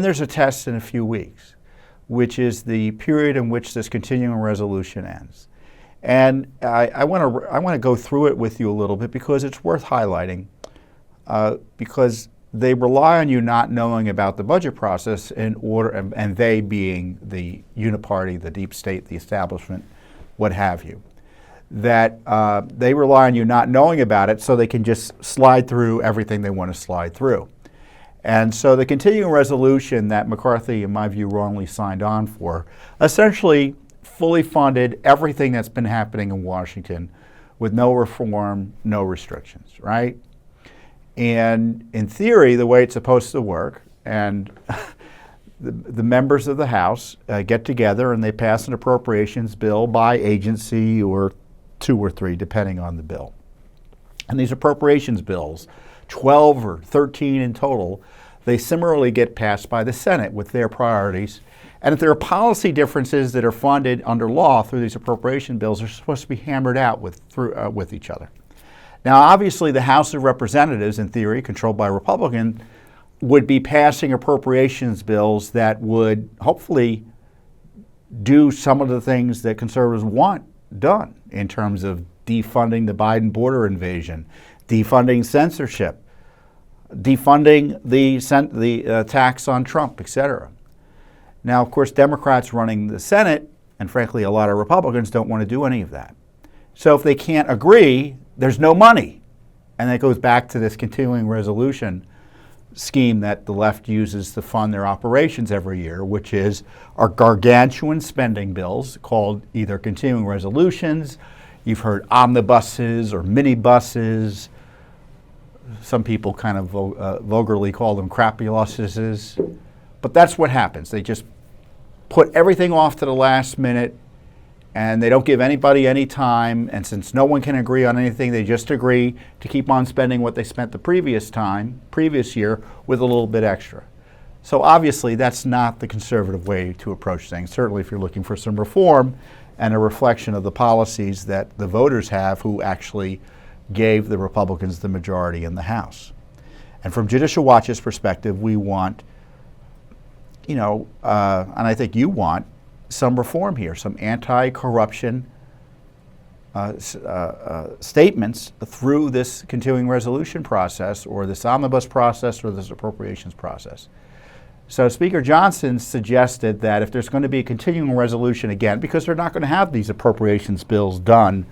There's a test in a few weeks, which is the period in which this continuing resolution ends. And I want to go through it with you a little bit because it's worth highlighting, because they rely on you not knowing about the budget process in order, and they being the uniparty, the deep state, the establishment, what have you, that they rely on you not knowing about it so they can just slide through everything they want to slide through. And so the continuing resolution that McCarthy, in my view, wrongly signed on for, essentially fully funded everything that's been happening in Washington with no reform, no restrictions, right? And in theory, the way it's supposed to work, and the members of the House get together and they pass an appropriations bill by agency or 2 or 3, depending on the bill. And these appropriations bills, 12 or 13 in total, they similarly get passed by the Senate with their priorities. And if there are policy differences that are funded under law through these appropriation bills, they're supposed to be hammered out with each other. Now, obviously, the House of Representatives, in theory, controlled by Republicans, would be passing appropriations bills that would hopefully do some of the things that conservatives want done in terms of defunding the Biden border invasion, defunding censorship, defunding the tax on Trump, etc. Now, of course, Democrats running the Senate, and frankly, a lot of Republicans don't want to do any of that. So if they can't agree, there's no money. And that goes back to this continuing resolution scheme that the left uses to fund their operations every year, which is our gargantuan spending bills called either continuing resolutions. You've heard omnibuses or minibuses. Some people kind of vulgarly call them crapuluses. But that's what happens. They just put everything off to the last minute, and they don't give anybody any time. And since no one can agree on anything, they just agree to keep on spending what they spent the previous year, with a little bit extra. So obviously, that's not the conservative way to approach things. Certainly, if you're looking for some reform and a reflection of the policies that the voters have who actually gave the Republicans the majority in the House. And from Judicial Watch's perspective, we want, and I think you want, some reform here, some anti-corruption statements through this continuing resolution process, or this omnibus process, or this appropriations process. So Speaker Johnson suggested that if there's going to be a continuing resolution again, because they're not going to have these appropriations bills done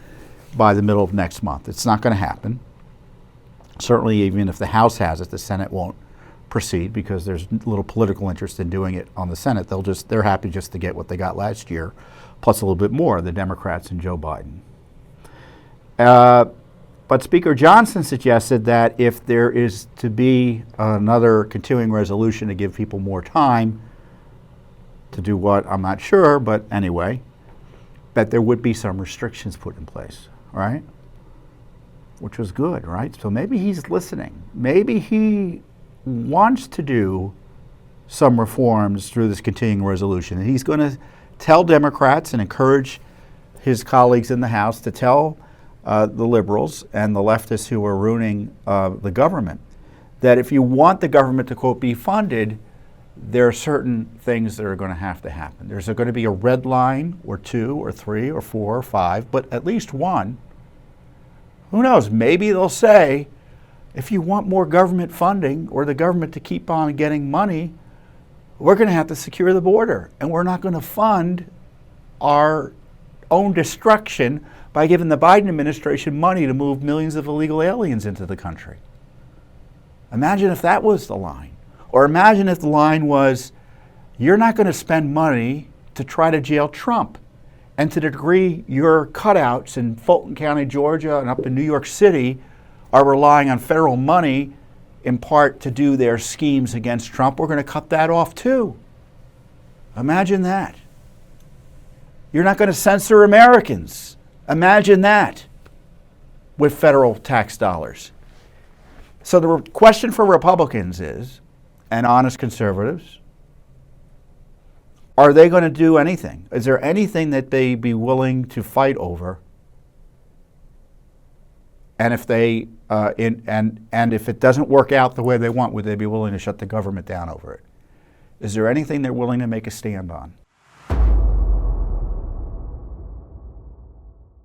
by the middle of next month. It's not going to happen. Certainly, even if the House has it, the Senate won't proceed because there's little political interest in doing it on the Senate. They're happy just to get what they got last year, plus a little bit more, the Democrats and Joe Biden. But Speaker Johnson suggested that if there is to be another continuing resolution to give people more time to do what, I'm not sure, but anyway, that there would be some restrictions put in place, right? Which was good, right? So maybe he's listening. Maybe he wants to do some reforms through this continuing resolution. And he's going to tell Democrats and encourage his colleagues in the House to tell the liberals and the leftists who are ruining the government that if you want the government to, quote, be funded, there are certain things that are going to happen. There's going to be a red line or 2 or 3 or 4 or 5, but at least one. Who knows? Maybe they'll say, if you want more government funding or the government to keep on getting money, we're going to have to secure the border. And we're not going to fund our own destruction by giving the Biden administration money to move millions of illegal aliens into the country. Imagine if that was the line. Or imagine if the line was, you're not going to spend money to try to jail Trump. And to the degree your cutouts in Fulton County, Georgia, and up in New York City are relying on federal money in part to do their schemes against Trump, we're going to cut that off too. Imagine that. You're not going to censor Americans. Imagine that with federal tax dollars. So the question for Republicans is, and honest conservatives, are they going to do anything? Is there anything that they'd be willing to fight over? And if they and if it doesn't work out the way they want, would they be willing to shut the government down over it? Is there anything they're willing to make a stand on?